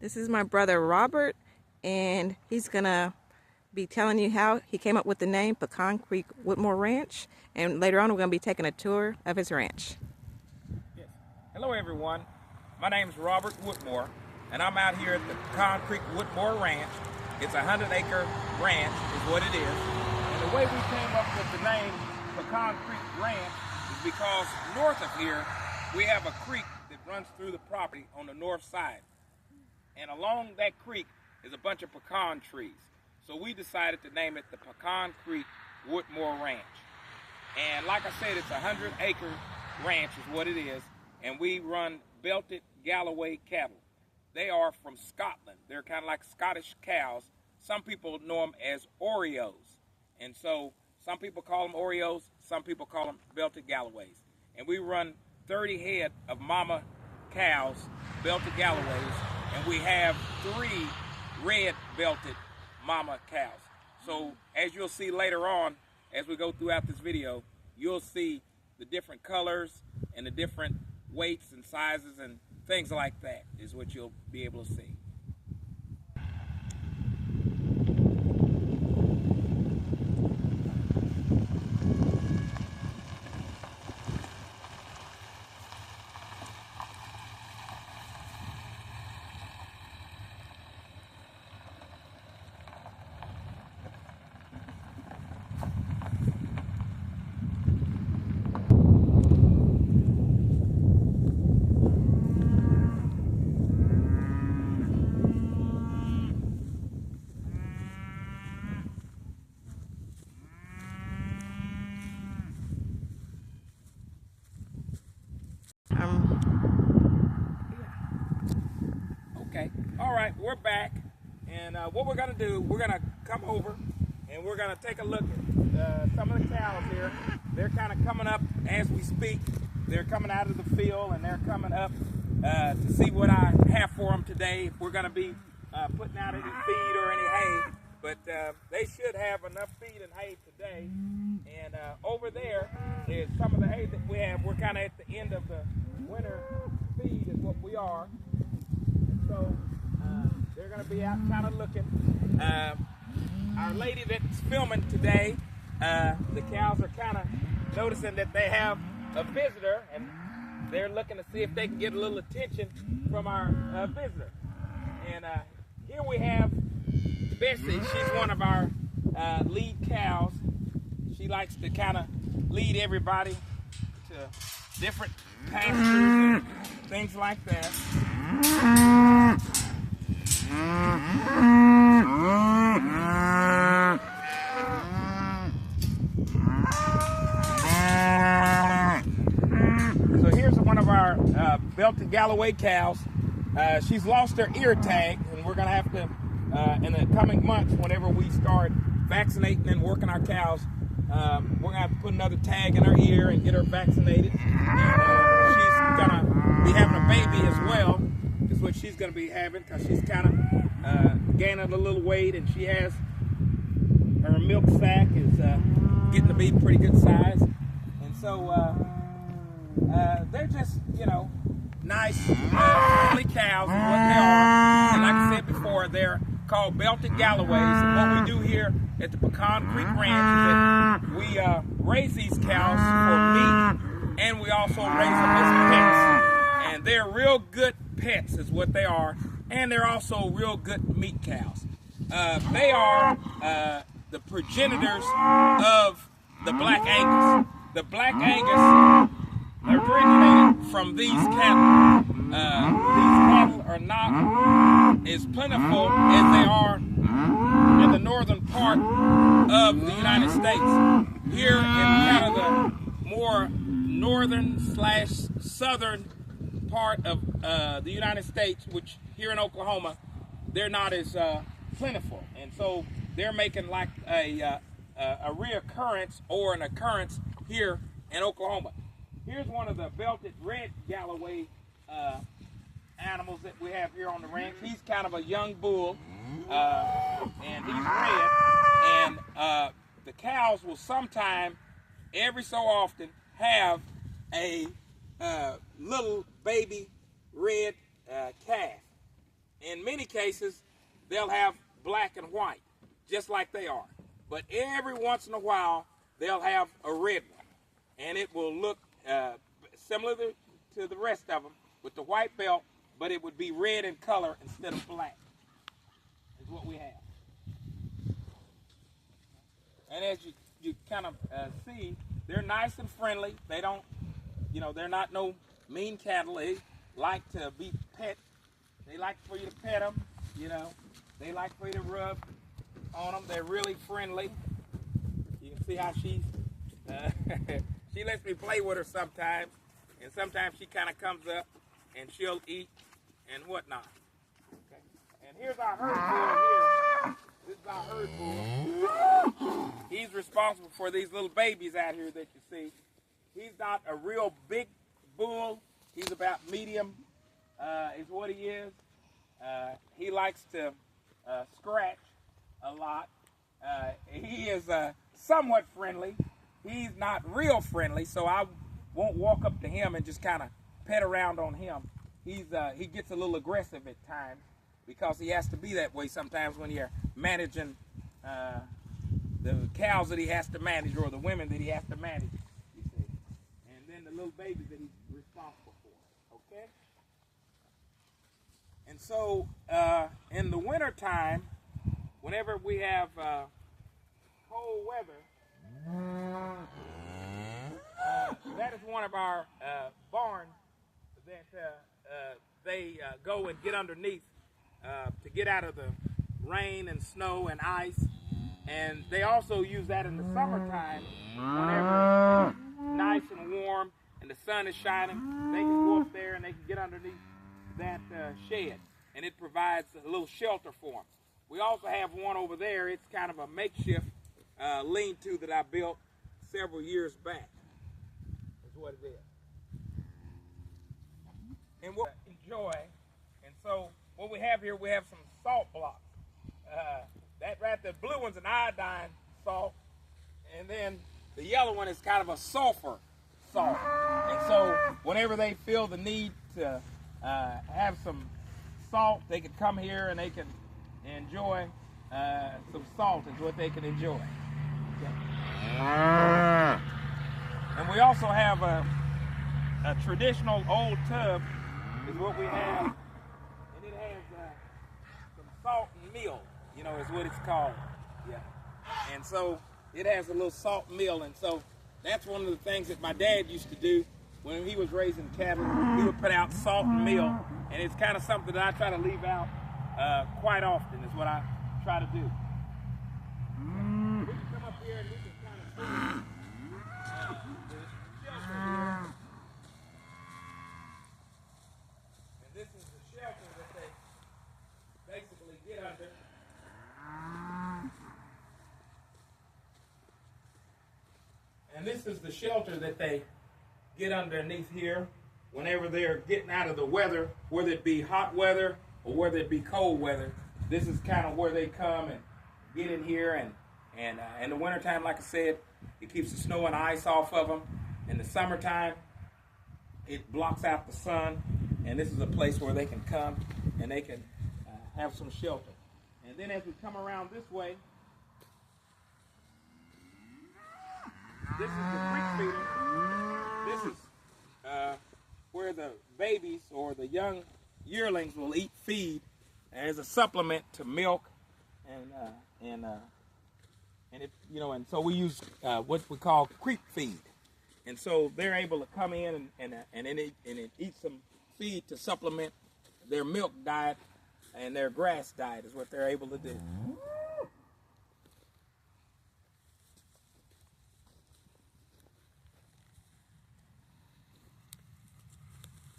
This is my brother Robert, and he's gonna be telling you how he came up with the name Pecan Creek Whitmore Ranch, and later on we're gonna be taking a tour of his ranch. Yes. Hello everyone, my name is Robert Whitmore, and I'm out here at the Pecan Creek Whitmore Ranch. It's a 100-acre ranch is what it is. And the way we came up with the name Pecan Creek Ranch is because north of here we have a creek that runs through the property on the north side. And along that creek is a bunch of pecan trees. So we decided to name it the Pecan Creek Whitmore Ranch. And like I said, it's a 100-acre ranch is what it is. And we run belted Galloway cattle. They are from Scotland. They're kind of like Scottish cows. Some people know them as Oreos. And so some people call them Oreos, some people call them belted Gallaways. And we run 30 head of mama cows, belted Gallaways, and we have 3 red belted mama cows. So as you'll see later on, as we go throughout this video, you'll see the different colors and the different weights and sizes and things like that is what you'll be able to see. Okay, all right, we're back, and what we're gonna do, we're gonna come over and we're gonna take a look at some of the cows here. They're kind of coming up as we speak. They're coming out of the field and they're coming up to see what I have for them today. If we're gonna be putting out any feed or any hay, but they should have enough feed and hay today. And over there is some of the hay that we have. We're kind of at the end of the winter feed is what we are. So they're going to be out kind of looking. Our lady that's filming today, the cows are kind of noticing that they have a visitor, and they're looking to see if they can get a little attention from our visitor. And here we have Bessie. She's one of our lead cows. She likes to kind of lead everybody to different pastures and things like that. So here's one of our belted Galloway cows. She's lost her ear tag, and we're going to have to, in the coming months, whenever we start vaccinating and working our cows, we're going to have to put another tag in her ear and get her vaccinated. And, she's going to be having a baby as well, is what she's going to be having, because she's kind of gaining a little weight, and she has her milk sac is getting to be pretty good size. And so they're just, you know, nice, friendly cows is what they are. And like I said before, they're called belted Gallaways. And what we do here at the Pecan Creek Ranch is that we raise these cows for meat, and we also raise them as pets. And they're real good pets is what they are, and they're also real good meat cows. They are the progenitors of the Black Angus. The Black Angus originated from these cattle. These cattle are not as plentiful as they are in the northern part of the United States. Here in kind of the more northern / southern part of the United States, which here in Oklahoma, they're not as plentiful. And so they're making like a reoccurrence or an occurrence here in Oklahoma. Here's one of the belted red Galloway animals that we have here on the ranch. He's kind of a young bull, and he's red. And the cows will sometime, every so often, have a little baby red calf. in many cases, they'll have black and white, just like they are. But every once in a while, they'll have a red one. And it will look similar to the rest of them with the white belt, but it would be red in color instead of black, is what we have. And as you kind of see, they're nice and friendly. They don't, they're not no mean cattle. They like to be pet. They like for you to pet them, They like for you to rub on them. They're really friendly. You can see how she's, she lets me play with her sometimes. And sometimes she kind of comes up and she'll eat and whatnot. Okay. And here's our herd bull here. This is our herd bull. He's responsible for these little babies out here that you see. He's not a real big bull. He's about medium is what he is. He likes to scratch a lot. He is somewhat friendly. He's not real friendly, so I won't walk up to him and just kind of pet around on him. He gets a little aggressive at times because he has to be that way sometimes when you're managing the cows that he has to manage or the women that he has to manage, you see. And then the little babies that he's responsible for, okay? And so in the winter time, whenever we have cold weather, that is one of our barns that they go and get underneath to get out of the rain and snow and ice. And they also use that in the summertime whenever it's nice and warm and the sun is shining. They can go up there and they can get underneath that shed, and it provides a little shelter for them. We also have one over there. It's kind of a makeshift lean-to that I built several years back. That's what it is. And what we enjoy, and so what we have here, we have some salt blocks. That right, the blue one's an iodine salt, and then the yellow one is kind of a sulfur salt. And so whenever they feel the need to have some salt, they can come here and they can enjoy some salt is what they can enjoy. Okay. And we also have a traditional old tub is what we have, and it has some salt and meal, is what it's called. Yeah. And so it has a little salt meal, and so that's one of the things that my dad used to do when he was raising cattle. He would put out salt and meal, and it's kind of something that I try to leave out quite often is what I try to do. We can come up here and we can kind of see the shelter here. And this is the shelter that they basically get under. And this is the shelter that they get underneath here whenever they're getting out of the weather, whether it be hot weather or whether it be cold weather. This is kind of where they come and get in here. And in the wintertime, like I said, it keeps the snow and ice off of them. In the summertime, it blocks out the sun. And this is a place where they can come and they can have some shelter. And then as we come around this way, this is the creek feeder. This is where the babies or the young yearlings will eat feed as a supplement to milk, and it, and so we use what we call creek feed, and so they're able to come in and eat some feed to supplement their milk diet and their grass diet is what they're able to do.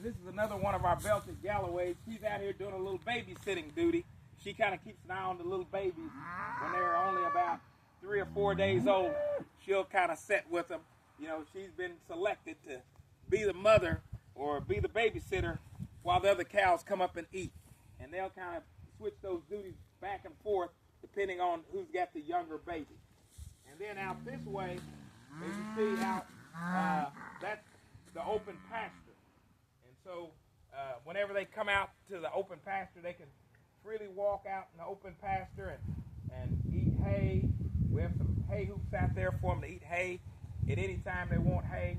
This is another one of our belted Gallaways. She's out here doing a little babysitting duty. She kind of keeps an eye on the little babies when they're only about 3 or 4 days old. She'll kind of sit with them. She's been selected to be the mother or be the babysitter while the other cows come up and eat. And they'll kind of switch those duties back and forth depending on who's got the younger baby. And then out this way, as you see out, that's the open pasture. So whenever they come out to the open pasture, they can freely walk out in the open pasture and eat hay. We have some hay hoops out there for them to eat hay. At any time they want hay,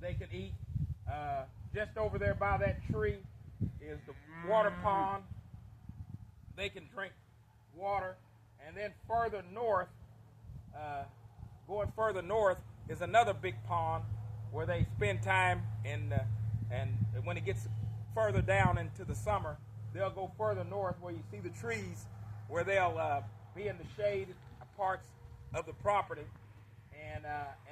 they can eat. Just over there by that tree is the water pond. They can drink water. And then further north, going further north, is another big pond where they spend time and when it gets further down into the summer, they'll go further north where you see the trees, where they'll be in the shade parts of the property, and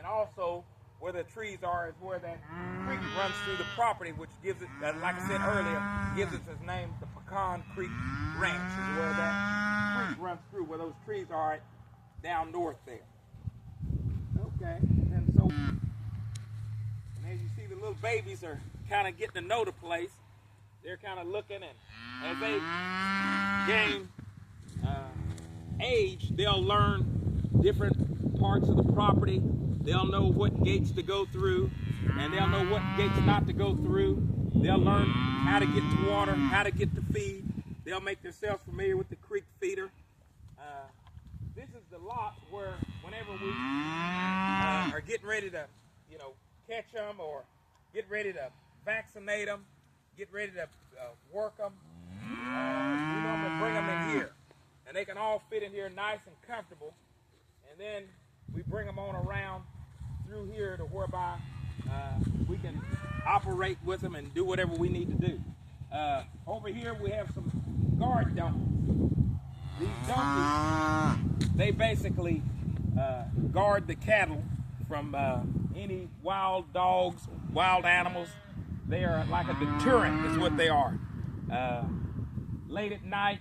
also where the trees are is where that creek runs through the property, which gives it, like I said earlier, gives it its name, the Pecan Creek Ranch, is where that creek runs through, where those trees are down north there. Okay, and as you see, the little babies are kind of getting to know the place. They're kind of looking, and as they gain age, they'll learn different parts of the property. They'll know what gates to go through, and they'll know what gates not to go through. They'll learn how to get to water, how to get to feed. They'll make themselves familiar with the creek feeder. This is the lot where whenever we are getting ready to, catch them or get ready to vaccinate them, get ready to work them, we normally bring them in here. And they can all fit in here nice and comfortable. And then we bring them on around through here to whereby we can operate with them and do whatever we need to do. Over here we have some guard donkeys. These donkeys, they basically guard the cattle from any wild dogs, wild animals. They are like a deterrent is what they are. Late at night,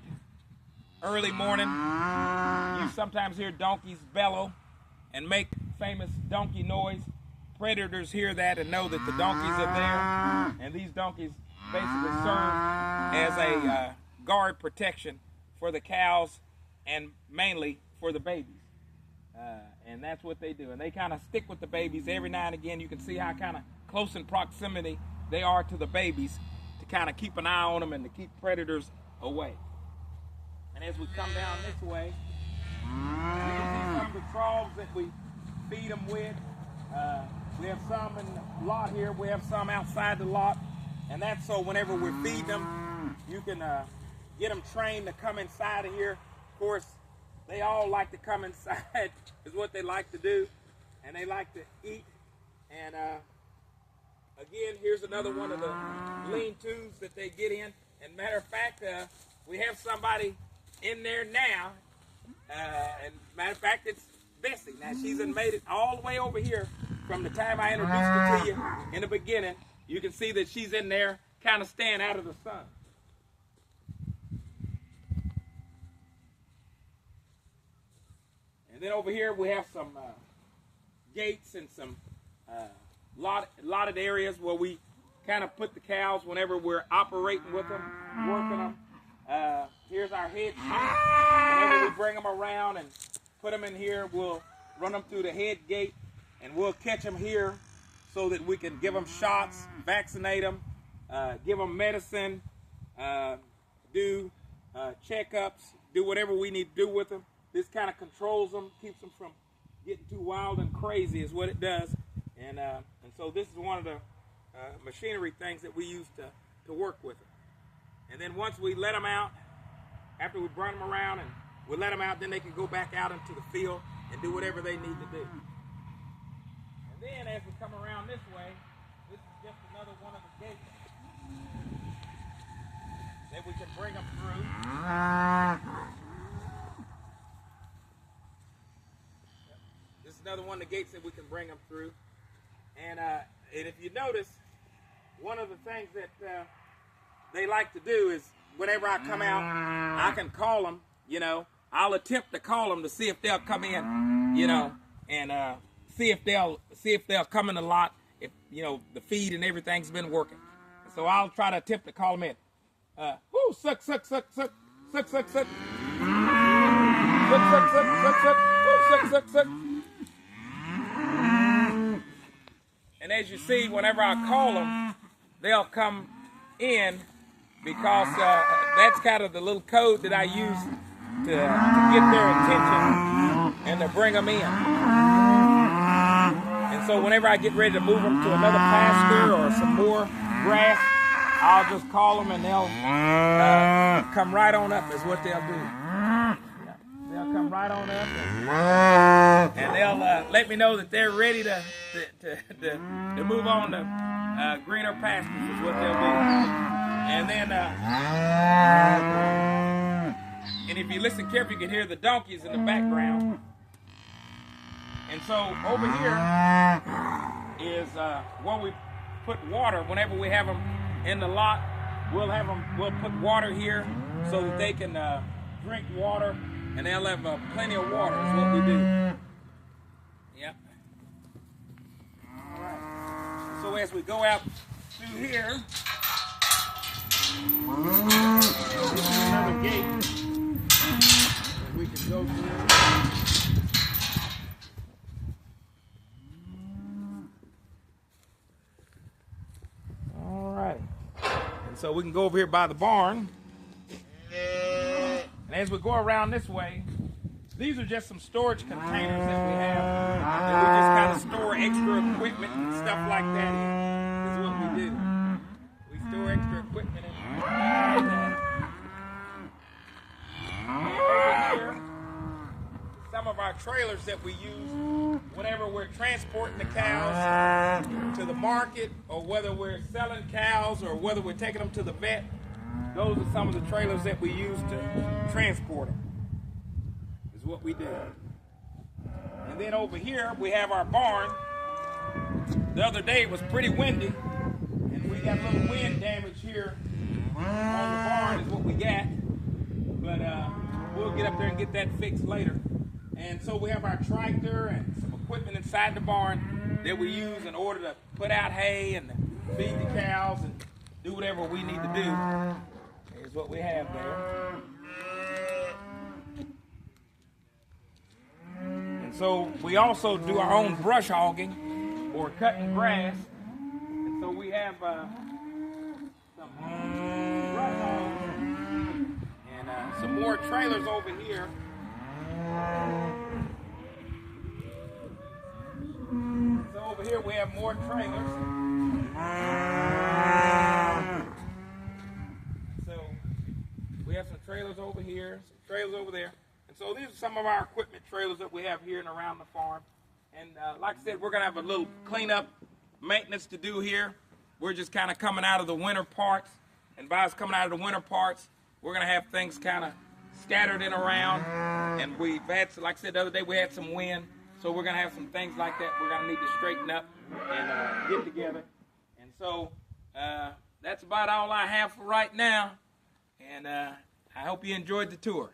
early morning, you sometimes hear donkeys bellow and make famous donkey noise. Predators hear that and know that the donkeys are there, and these donkeys basically serve as a guard protection for the cows and mainly for the babies. And that's what they do. And they kind of stick with the babies every now and again. You can see how kind of close in proximity they are to the babies to kind of keep an eye on them and to keep predators away. And as we come down this way, you can see some of the troughs that we feed them with. We have some in the lot here. We have some outside the lot. And that's so whenever we're feeding them, you can get them trained to come inside of here. Of course, they all like to come inside is what they like to do. And they like to eat. And again, here's another one of the lean-tos that they get in. And matter of fact, we have somebody in there now. And matter of fact, it's Bessie. Now, she's made it all the way over here from the time I introduced her to you in the beginning. You can see that she's in there kind of staying out of the sun. And then over here we have some gates and some lotted areas where we kind of put the cows whenever we're operating with them, working them. Here's our head chute. Whenever we bring them around and put them in here, we'll run them through the head gate and we'll catch them here so that we can give them shots, vaccinate them, give them medicine, do checkups, do whatever we need to do with them. This kind of controls them, keeps them from getting too wild and crazy is what it does. And so this is one of the machinery things that we use to work with them. And then once we let them out, after we run them around and we let them out, then they can go back out into the field and do whatever they need to do. And then as we come around this way, this is just another one of the gates that we can bring them through. This is another one of the gates that we can bring them through. And if you notice, one of the things that they like to do is whenever I come out, I can call them, I'll attempt to call them to see if they'll come in, and see if they'll come in a lot, if, the feed and everything's been working. So I'll try to attempt to call them in. Woo, suck, suck, suck, suck, suck, suck, suck. Suck, suck, suck, suck, suck. Woo, suck, suck, suck. And as you see, whenever I call them, they'll come in because that's kind of the little code that I use to get their attention and to bring them in. And so whenever I get ready to move them to another pasture or some more grass, I'll just call them and they'll come right on up is what they'll do. Yeah, they'll come right on up and they'll let me know that they're ready to move on to greener pastures is what they'll do. And then, and if you listen carefully, you can hear the donkeys in the background. And so over here is where we put water. Whenever we have them in the lot, we'll put water here so that they can drink water, and they'll have plenty of water is what we do. Yep. All right. So as we go out through here, this is another gate that we can go through. So we can go over here by the barn. And as we go around this way, these are just some storage containers that we have. And we just kind of store extra equipment and stuff like that in. This is what we do. We store extra equipment in. Over here, some of our trailers that we use whenever we're transporting the cows to the market, or whether we're selling cows, or whether we're taking them to the vet. Those are some of the trailers that we use to transport them, is what we do. And then over here, we have our barn. The other day it was pretty windy, and we got a little wind damage here on the barn is what we got. But we'll get up there and get that fixed later. And so we have our tractor and some equipment inside the barn that we use in order to put out hay and feed the cows and do whatever we need to do. Here's what we have there. And so we also do our own brush hogging or cutting grass. And so we have some brush hogs and some more trailers over here. So over here we have more trailers. So we have some trailers over here, some trailers over there. And so these are some of our equipment trailers that we have here and around the farm. And like I said, we're going to have a little cleanup maintenance to do here. We're just kind of coming out of the winter parts. And by us coming out of the winter parts, we're going to have things kind of scattered in around. And we've had, like I said the other day, we had some wind. So we're going to have some things like that we're going to need to straighten up and get together. And so that's about all I have for right now. And I hope you enjoyed the tour.